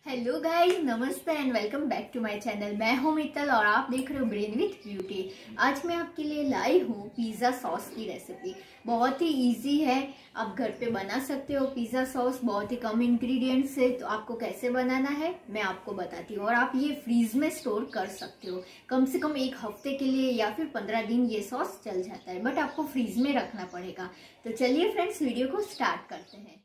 Hello guys, नमस्ते and welcome back to my channel. मैं हूं मित्तल और आप देख रहे हो ब्रेन विथ ब्यूटी। आज मैं आपके लिए लाई हूं पिज़्ज़ा सॉस की रेसिपी। बहुत ही इजी है, आप घर पे बना सकते हो। पिज़्ज़ा सॉस बहुत ही कम इंग्रेडिएंट्स से, तो आपको कैसे बनाना है मैं आपको बताती हूँ। और आप ये फ्रीज में स्टोर कर सकते हो, कम से कम 1 हफ्ते के लिए या फिर 15 दिन ये सॉस चल जाता है, बट आपको फ्रीज में रखना पड़ेगा। तो चलिए फ्रेंड्स, वीडियो को स्टार्ट करते हैं।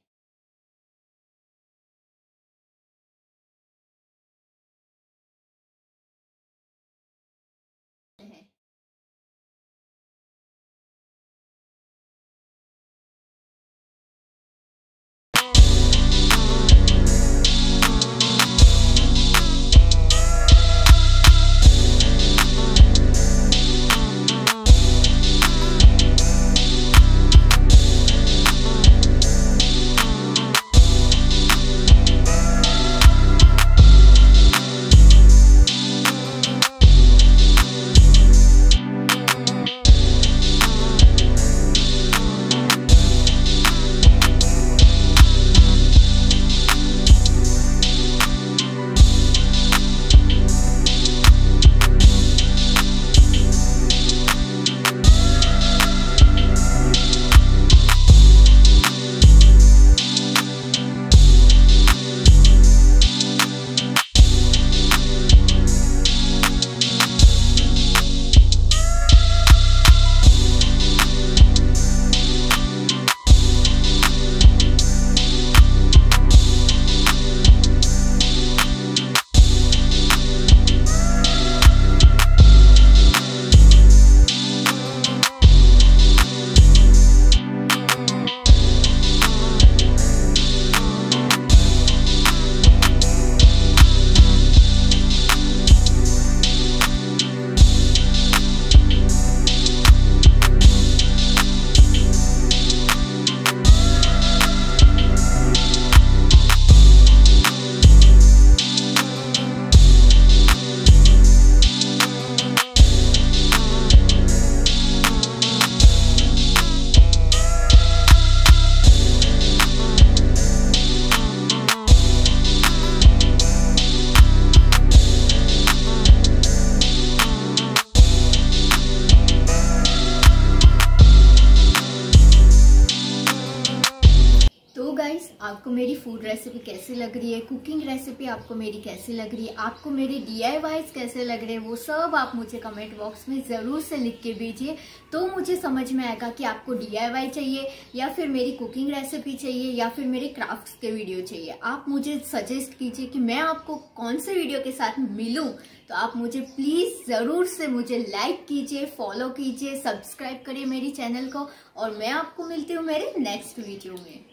आपको मेरी फूड रेसिपी कैसी लग रही है, कुकिंग रेसिपी आपको मेरी कैसी लग रही है, आपको मेरे DIYs कैसे लग रहे हैं, वो सब आप मुझे कमेंट बॉक्स में ज़रूर से लिख के भेजिए। तो मुझे समझ में आएगा कि आपको DIY चाहिए या फिर मेरी कुकिंग रेसिपी चाहिए या फिर मेरे क्राफ्ट्स के वीडियो चाहिए। आप मुझे सजेस्ट कीजिए कि मैं आपको कौन से वीडियो के साथ मिलूँ। तो आप मुझे प्लीज़ ज़रूर से मुझे लाइक कीजिए, फॉलो कीजिए, सब्सक्राइब करिए मेरी चैनल को। और मैं आपको मिलती हूँ मेरे नेक्स्ट वीडियो में।